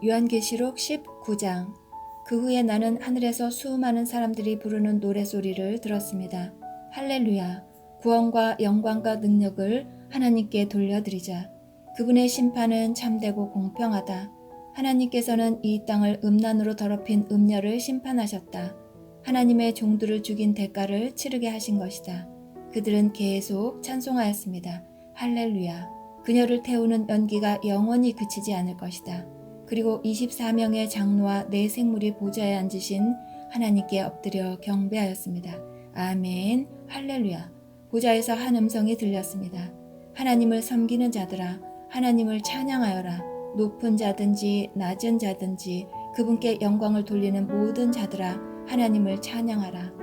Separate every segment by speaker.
Speaker 1: 요한계시록 19장. 그 후에 나는 하늘에서 수많은 사람들이 부르는 노래소리를 들었습니다. 할렐루야! 구원과 영광과 능력을 하나님께 돌려드리자. 그분의 심판은 참되고 공평하다. 하나님께서는 이 땅을 음란으로 더럽힌 음녀를 심판하셨다. 하나님의 종들을 죽인 대가를 치르게 하신 것이다. 그들은 계속 찬송하였습니다. 할렐루야! 그녀를 태우는 연기가 영원히 그치지 않을 것이다. 그리고 24명의 장로와 네 생물이 보좌에 앉으신 하나님께 엎드려 경배하였습니다. 아멘, 할렐루야. 보좌에서 한 음성이 들렸습니다. 하나님을 섬기는 자들아, 하나님을 찬양하여라. 높은 자든지 낮은 자든지 그분께 영광을 돌리는 모든 자들아, 하나님을 찬양하라.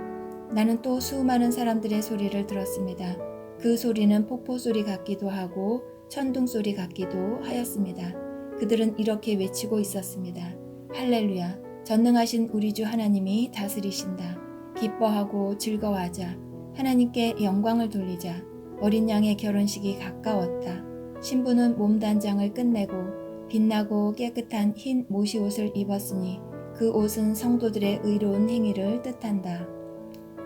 Speaker 1: 나는 또 수많은 사람들의 소리를 들었습니다. 그 소리는 폭포소리 같기도 하고 천둥소리 같기도 하였습니다. 그들은 이렇게 외치고 있었습니다. 할렐루야! 전능하신 우리 주 하나님이 다스리신다. 기뻐하고 즐거워하자. 하나님께 영광을 돌리자. 어린 양의 결혼식이 가까웠다. 신부는 몸단장을 끝내고 빛나고 깨끗한 흰 모시옷을 입었으니 그 옷은 성도들의 의로운 행위를 뜻한다.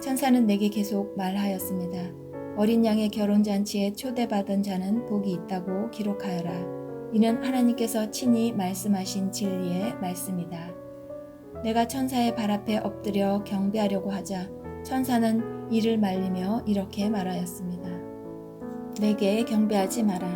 Speaker 1: 천사는 내게 계속 말하였습니다. 어린 양의 결혼잔치에 초대받은 자는 복이 있다고 기록하여라. 이는 하나님께서 친히 말씀하신 진리의 말씀이다. 내가 천사의 발 앞에 엎드려 경배하려고 하자 천사는 이를 말리며 이렇게 말하였습니다. 내게 경배하지 마라.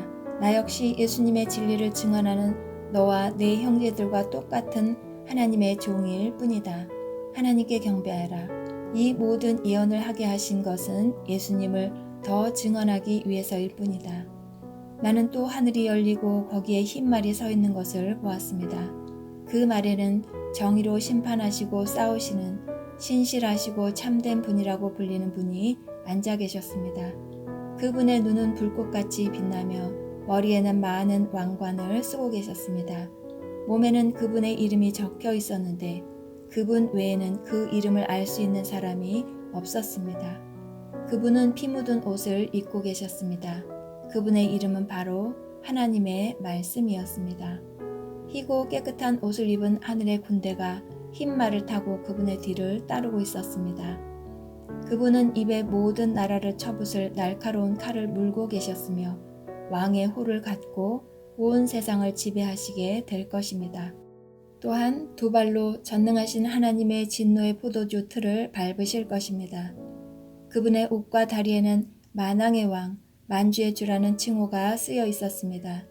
Speaker 1: 나 역시 예수님의 진리를 증언하는 너와 네 형제들과 똑같은 하나님의 종일 뿐이다. 하나님께 경배하라. 이 모든 예언을 하게 하신 것은 예수님을 더 증언하기 위해서일 뿐이다. 나는 또 하늘이 열리고 거기에 흰 말이 서 있는 것을 보았습니다. 그 말에는 정의로 심판하시고 싸우시는 신실하시고 참된 분이라고 불리는 분이 앉아 계셨습니다. 그분의 눈은 불꽃같이 빛나며 머리에는 많은 왕관을 쓰고 계셨습니다. 몸에는 그분의 이름이 적혀 있었는데 그분 외에는 그 이름을 알 수 있는 사람이 없었습니다. 그분은 피 묻은 옷을 입고 계셨습니다. 그분의 이름은 바로 하나님의 말씀이었습니다. 희고 깨끗한 옷을 입은 하늘의 군대가 흰 말을 타고 그분의 뒤를 따르고 있었습니다. 그분은 입에 모든 나라를 쳐붓을 날카로운 칼을 물고 계셨으며 왕의 호를 갖고 온 세상을 지배하시게 될 것입니다. 또한 두 발로 전능하신 하나님의 진노의 포도주 틀을 밟으실 것입니다. 그분의 옷과 다리에는 만왕의 왕, 만주의 주라는 칭호가 쓰여 있었습니다.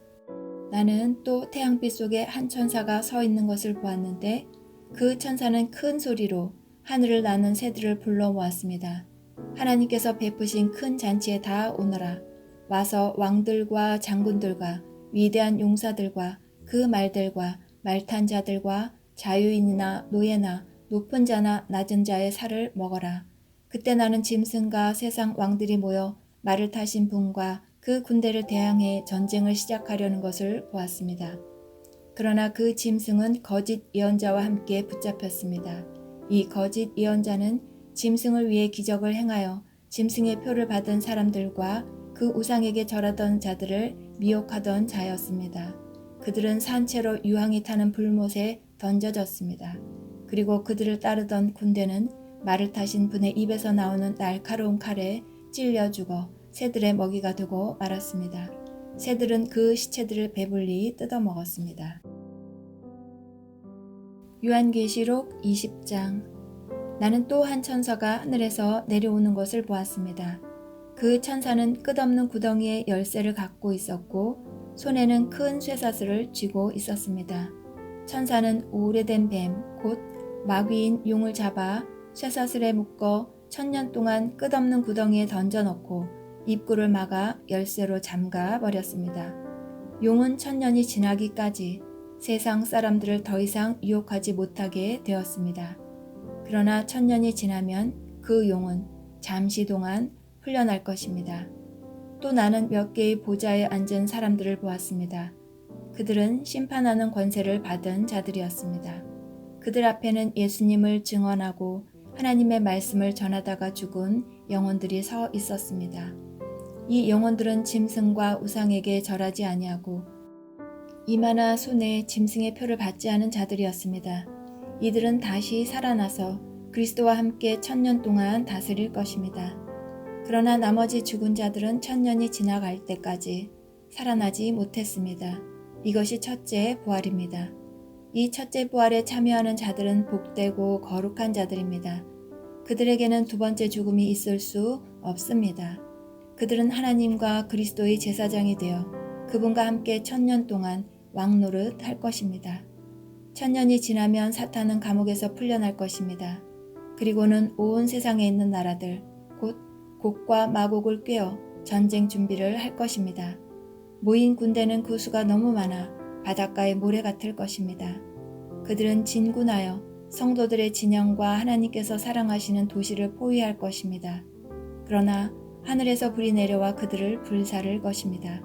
Speaker 1: 나는 또 태양빛 속에 한 천사가 서 있는 것을 보았는데 그 천사는 큰 소리로 하늘을 나는 새들을 불러 모았습니다. 하나님께서 베푸신 큰 잔치에 다 오너라. 와서 왕들과 장군들과 위대한 용사들과 그 말들과 말탄 자들과 자유인이나 노예나 높은 자나 낮은 자의 살을 먹어라. 그때 나는 짐승과 세상 왕들이 모여 말을 타신 분과 그 군대를 대항해 전쟁을 시작하려는 것을 보았습니다. 그러나 그 짐승은 거짓 예언자와 함께 붙잡혔습니다. 이 거짓 예언자는 짐승을 위해 기적을 행하여 짐승의 표를 받은 사람들과 그 우상에게 절하던 자들을 미혹하던 자였습니다. 그들은 산채로 유황이 타는 불못에 던져졌습니다. 그리고 그들을 따르던 군대는 말을 타신 분의 입에서 나오는 날카로운 칼에 찔려 죽어 새들의 먹이가 되고 말았습니다. 새들은 그 시체들을 배불리 뜯어먹었습니다. 요한계시록 20장. 나는 또 한 천사가 하늘에서 내려오는 것을 보았습니다. 그 천사는 끝없는 구덩이에 열쇠를 갖고 있었고 손에는 큰 쇠사슬을 쥐고 있었습니다. 천사는 오래된 뱀, 곧 마귀인 용을 잡아 쇠사슬에 묶어 1000년 동안 끝없는 구덩이에 던져넣고 입구를 막아 열쇠로 잠가 버렸습니다. 용은 1000년이 지나기까지 세상 사람들을 더 이상 유혹하지 못하게 되었습니다. 그러나 1000년이 지나면 그 용은 잠시 동안 풀려날 것입니다. 또 나는 몇 개의 보좌에 앉은 사람들을 보았습니다. 그들은 심판하는 권세를 받은 자들이었습니다. 그들 앞에는 예수님을 증언하고 하나님의 말씀을 전하다가 죽은 영혼들이 서 있었습니다. 이 영혼들은 짐승과 우상에게 절하지 아니하고 이마나 손에 짐승의 표를 받지 않은 자들이었습니다. 이들은 다시 살아나서 그리스도와 함께 1000년 동안 다스릴 것입니다. 그러나 나머지 죽은 자들은 1000년이 지나갈 때까지 살아나지 못했습니다. 이것이 첫째 부활입니다. 이 첫째 부활에 참여하는 자들은 복되고 거룩한 자들입니다. 그들에게는 두 번째 죽음이 있을 수 없습니다. 그들은 하나님과 그리스도의 제사장이 되어 그분과 함께 1000년 동안 왕노릇 할 것입니다. 1000년이 지나면 사탄은 감옥에서 풀려날 것입니다. 그리고는 온 세상에 있는 나라들, 곧 곡과 마곡을 꿰어 전쟁 준비를 할 것입니다. 모인 군대는 그 수가 너무 많아 바닷가의 모래 같을 것입니다. 그들은 진군하여 성도들의 진영과 하나님께서 사랑하시는 도시를 포위할 것입니다. 그러나 하늘에서 불이 내려와 그들을 불사를 것입니다.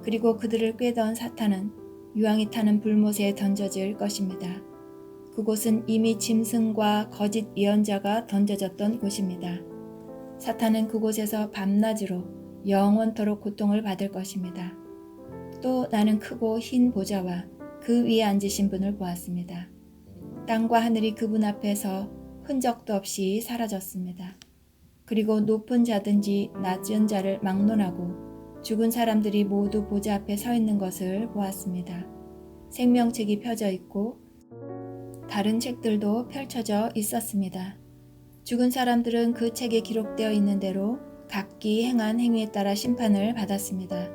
Speaker 1: 그리고 그들을 꿰던 사탄은 유황이 타는 불못에 던져질 것입니다. 그곳은 이미 짐승과 거짓 예언자가 던져졌던 곳입니다. 사탄은 그곳에서 밤낮으로 영원토록 고통을 받을 것입니다. 또 나는 크고 흰 보좌와 그 위에 앉으신 분을 보았습니다. 땅과 하늘이 그분 앞에서 흔적도 없이 사라졌습니다. 그리고 높은 자든지 낮은 자를 막론하고 죽은 사람들이 모두 보좌 앞에 서 있는 것을 보았습니다. 생명책이 펴져 있고 다른 책들도 펼쳐져 있었습니다. 죽은 사람들은 그 책에 기록되어 있는 대로 각기 행한 행위에 따라 심판을 받았습니다.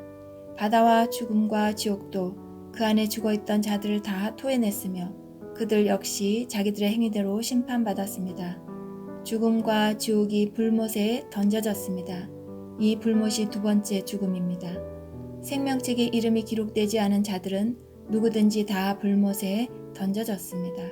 Speaker 1: 바다와 죽음과 지옥도 그 안에 죽어있던 자들을 다 토해냈으며 그들 역시 자기들의 행위대로 심판받았습니다. 죽음과 지옥이 불못에 던져졌습니다. 이 불못이 두 번째 죽음입니다. 생명책에 이름이 기록되지 않은 자들은 누구든지 다 불못에 던져졌습니다.